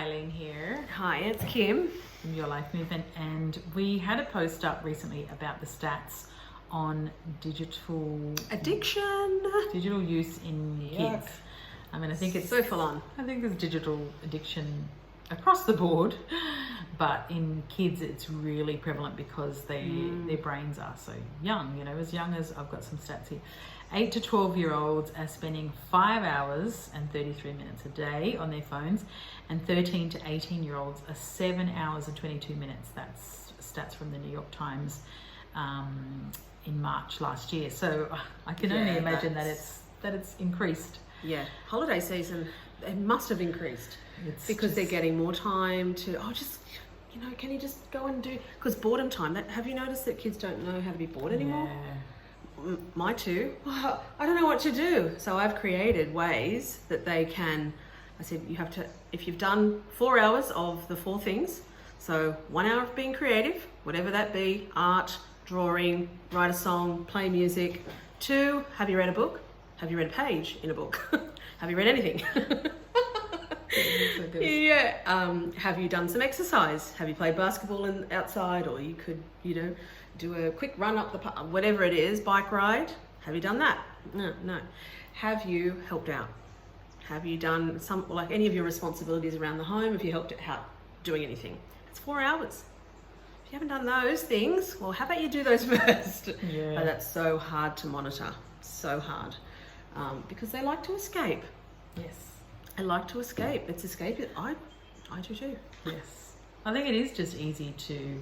Eileen here Hi, it's Kim. from Your Life Movement, and we had a post up recently about the stats on digital Addiction. use in Yuck. kids. I mean, I think it's So full on. I think there's digital addiction across the board, but in kids it's really prevalent because their brains are so young. You know, as young as, I've got some stats here, 8 to 12-year-olds are spending 5 hours and 33 minutes a day on their phones, and 13 to 18-year-olds are 7 hours and 22 minutes. That's stats from the New York Times in March last year. So I can only imagine that it's increased. Yeah, holiday season, it must have increased because they're just- getting more time to, can you just go and do, because boredom time, have you noticed that kids don't know how to be bored anymore? Yeah. My two, I don't know what to do. So I've created ways that they can, I said, you have to, if you've done 4 hours of the 4 things, so 1 hour of being creative, whatever that be, art, drawing, write a song, play music. 2, have you read a book? Have you read a page in a book? Have you read anything? So good. Yeah. Have you done some exercise? Have you played basketball outside, or you could, do a quick run up the park, whatever it is, bike ride? Have you done that? No. Have you helped out? Have you done any of your responsibilities around the home? Have you helped out doing anything? It's 4 hours. If you haven't done those things, well, how about you do those first? Yeah. But that's so hard to monitor. So hard. Because they like to escape. Yes. I like to escape. It's escape. I do too. Yes. I think it is just easy to,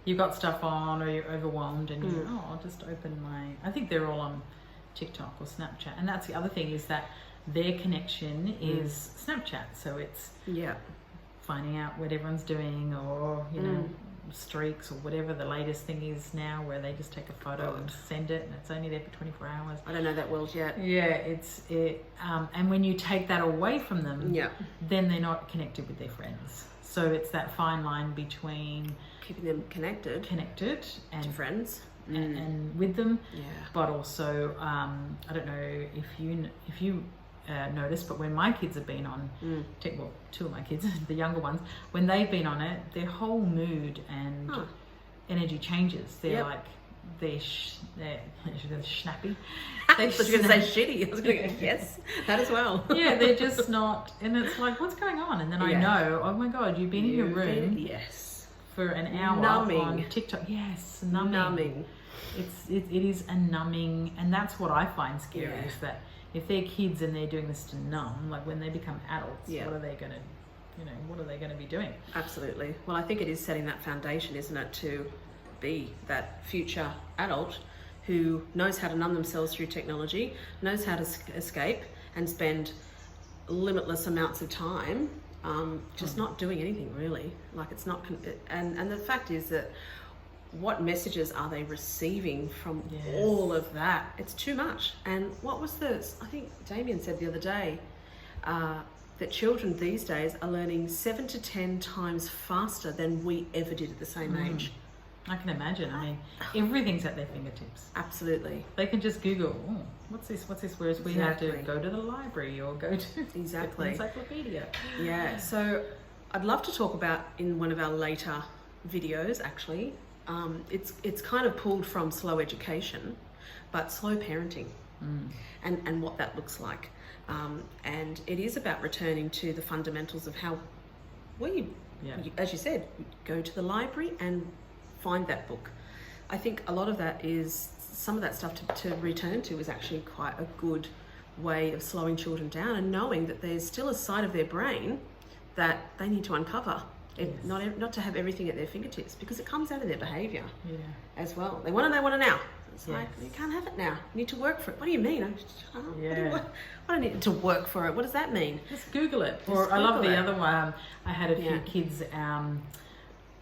you've got stuff on or you're overwhelmed and I'll just open I think they're all on TikTok or Snapchat. And that's the other thing, is that their connection is Snapchat. So it's finding out what everyone's doing, or, streaks, or whatever the latest thing is now, where they just take a photo and send it, and it's only there for 24 hours. I don't know that world yet. Yeah, and when you take that away from them, Yeah. then they're not connected with their friends. So it's that fine line between Keeping them connected connected to friends. and with them, Yeah. but also I don't know if you noticed, but when my kids have been on well, 2 of my kids, the younger ones, when they've been on it, their whole mood and energy changes. They're Yep. like they're snappy. I thought you were going to say shitty. I was going to go, yes, that as well. Yeah, they're just not, and it's like, what's going on? And then I know, oh my God, you've been in your room Yes. for an hour Numbing. on TikTok. Yes, numbing. Numbing. It is a numbing, and that's what I find scary, Yeah. is that if they're kids and they're doing this to numb, like when they become adults, Yeah. what are they gonna, what are they gonna be doing? Absolutely. Well, I think it is setting that foundation, isn't it, to be that future adult who knows how to numb themselves through technology, knows how to escape and spend limitless amounts of time just not doing anything really. Like it's not, and the fact is that what messages are they receiving from all of that? It's too much. And what was I think Damien said the other day, that children these days are learning 7 to 10 times faster than we ever did at the same age. I can imagine. I mean, everything's at their fingertips. Absolutely. They can just Google, what's this? Whereas we have to Exactly. go to the library or go to Exactly. the encyclopedia. Yeah. So I'd love to talk about in one of our later videos, actually. It's kind of pulled from Slow Education, but slow parenting and what that looks like. And it is about returning to the fundamentals of how we, as you said, go to the library and find that book. I think a lot of that is, some of that stuff to return to is actually quite a good way of slowing children down and knowing that there's still a side of their brain that they need to uncover. Not to have everything at their fingertips, because it comes out of their behaviour as well. They want it now. It's like, you can't have it now. You need to work for it. What do you mean? What do I need to work for it? What does that mean? Just Google it. Just I love Google the it. other one. I had a few kids,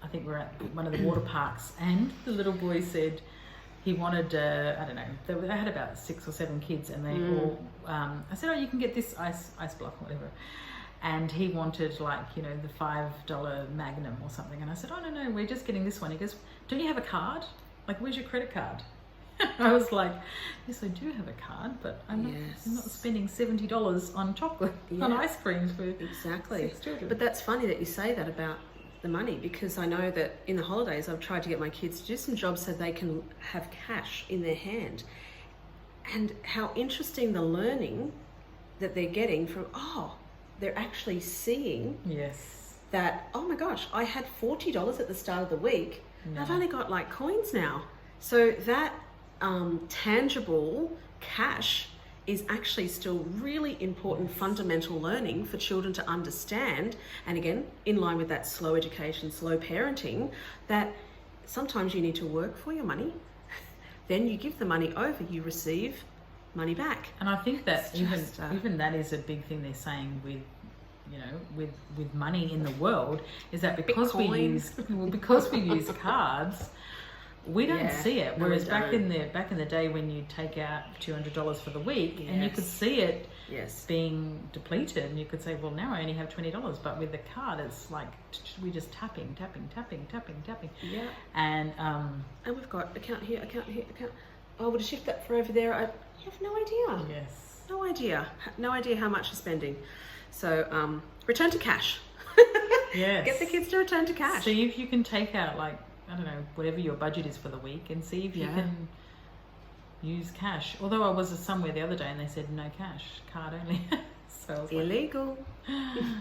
I think we're at one of the water parks, and the little boy said he wanted, I don't know, they had about 6 or 7 kids, and they all, I said, you can get this ice block or whatever. And he wanted, like, the $5 Magnum or something. And I said, oh, no, we're just getting this one. He goes, don't you have a card? Like, where's your credit card? I was like, yes, I do have a card, but I'm Yes. not spending $70 on chocolate, on Yeah. ice creams for Exactly. 6 children. But that's funny that you say that about the money, because I know that in the holidays I've tried to get my kids to do some jobs so they can have cash in their hand. And how interesting the learning that they're getting from, they're actually seeing Yes. that, oh my gosh, I had $40 at the start of the week. No. I've only got like coins now. So that tangible cash is actually still really important fundamental learning for children to understand. And again, in line with that slow education, slow parenting, that sometimes you need to work for your money. Then you give the money over, you receive money back. And I think that It's just, even that is a big thing they're saying with, you know, with money in the world, is that because we Bitcoin. use cards, we don't Yeah, see it. no, we Whereas back in don't. the day when you take out $200 for the week and you could Yes. see it Yes. being depleted, and you could say, well, now I only have $20. But with the card, it's like we just tapping. Yeah. And And we've got account here, account here, account. Oh, would I shift that for over there? I have no idea. yes. No idea. No idea how much you're spending. So return to cash. Yes. Get the kids to return to cash. See if you can take out, like, I don't know, whatever your budget is for the week, and see if you Yeah. can use cash. Although I was somewhere the other day and they said no cash, card only. So I was like, Illegal.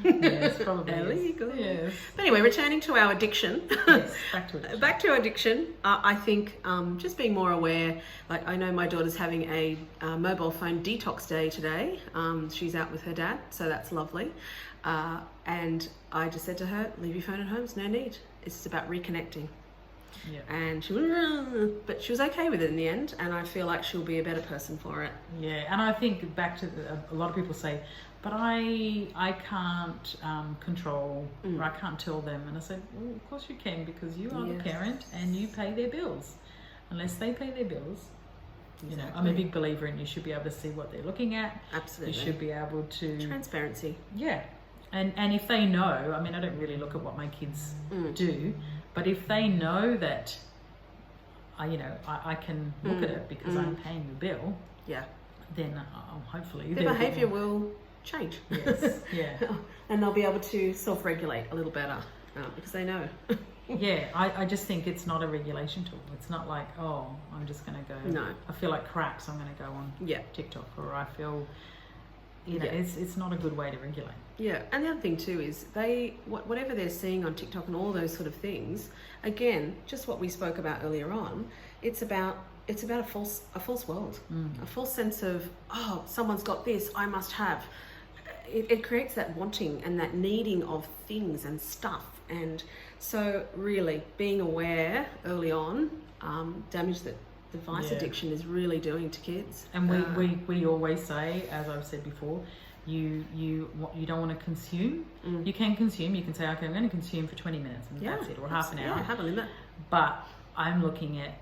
yes, probably is. Illegal. Yes. But anyway, returning to our addiction. Yes, back to it. Back to addiction. I think just being more aware. Like, I know my daughter's having a mobile phone detox day today. She's out with her dad, so that's lovely. And I just said to her, leave your phone at home, there's no need. It's just about reconnecting. Yeah. And but she was okay with it in the end, and I feel like she'll be a better person for it. Yeah, and I think back to a lot of people say, but I can't control, or I can't tell them. And I said, well, of course you can, because you are the Yes. parent and you pay their bills. Unless they pay their bills, you know, I'm a Exactly. big believer in you should be able to see what they're looking at. Absolutely. You should be able to, Transparency. yeah. And if they know, I mean, I don't really look at what my kids do, but if they know that, I can look at it because I'm paying the bill, Yeah. then hopefully Their they'll be behaviour more- will change. Yes, yeah. And they'll be able to self-regulate a little better because they know. Yeah, I just think it's not a regulation tool. It's not like, oh, I'm just going to go. No. I feel like crap, so I'm going to go on Yeah. TikTok, or I feel, Yeah. it's not a good way to regulate. Yeah, and the other thing too is whatever they're seeing on TikTok and all those sort of things. Again, just what we spoke about earlier on. It's about a false world, a false sense of, oh, someone's got this, I must have. It creates that wanting and that needing of things and stuff. And so really being aware early on, damage that device Yeah. addiction is really doing to kids. And we always say, as I've said before, you don't want to consume. You can consume. You can say, okay, I'm going to consume for 20 minutes, and that's it, or half an hour. Yeah, have a limit. But I'm looking at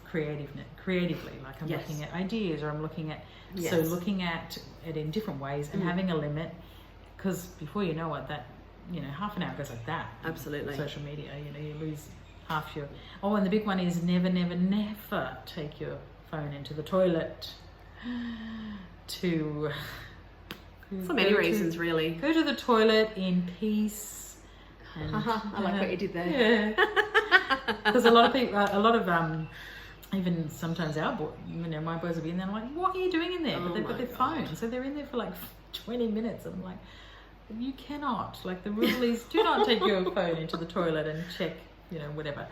creatively, like I'm Yes. looking at ideas, or I'm looking at Yes. so looking at it in different ways and having a limit, because before you know it, that half an hour goes like that. Absolutely. Social media, you lose half your. Oh, and the big one is never take your phone into the toilet. For many reasons, really. Go to the toilet in peace. And, I like what you did there. Yeah. Because a lot of people, even sometimes my boys will be in there and I'm like, what are you doing in there? Oh But they've got my their God. phone. So they're in there for like 20 minutes. And I'm like, you cannot. Like, the rule is do not take your phone into the toilet and check, whatever.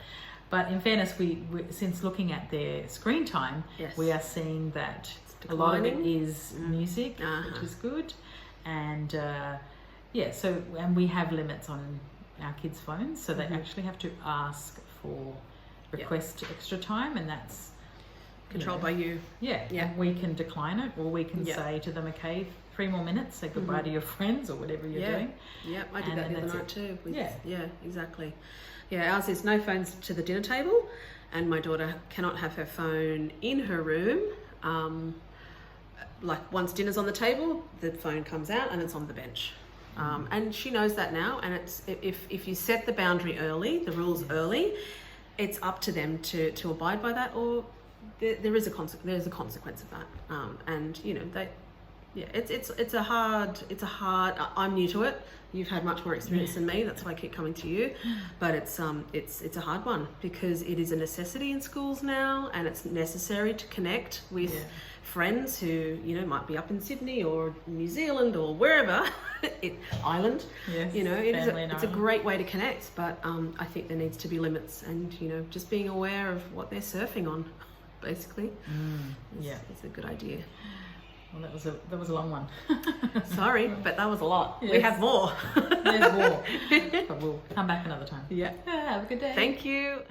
But in fairness, we since looking at their screen time, Yes. we are seeing that a lot of it declining. is music, Uh-huh. which is good. And and we have limits on our kids' phones, so they actually have to ask for request extra time, and that's Controlled by you. yeah. And we can decline it, or we can Yeah. say to them, okay, 3 more minutes, say goodbye to your friends or whatever you're doing. Yeah, I did And that then the other that's night too. Yeah. Yeah, exactly. Yeah, ours is no phones to the dinner table, and my daughter cannot have her phone in her room. Like, once dinner's on the table, the phone comes out and it's on the bench. And she knows that now, and it's if you set the boundary early, the rules early, it's up to them to abide by that or there is a consequence of that, and you know it's a hard. I'm new to it. You've had much more experience than me. That's why I keep coming to you. But it's a hard one because it is a necessity in schools now, and it's necessary to connect with friends who might be up in Sydney or New Zealand or wherever, island. Yes, it's a great way to connect. But I think there needs to be limits, and just being aware of what they're surfing on, basically. It's a good idea. Well, that was a long one. Sorry, but that was a lot. Yes. We have more. There's more. But we'll come back another time. Yeah. Have a good day. Thank you.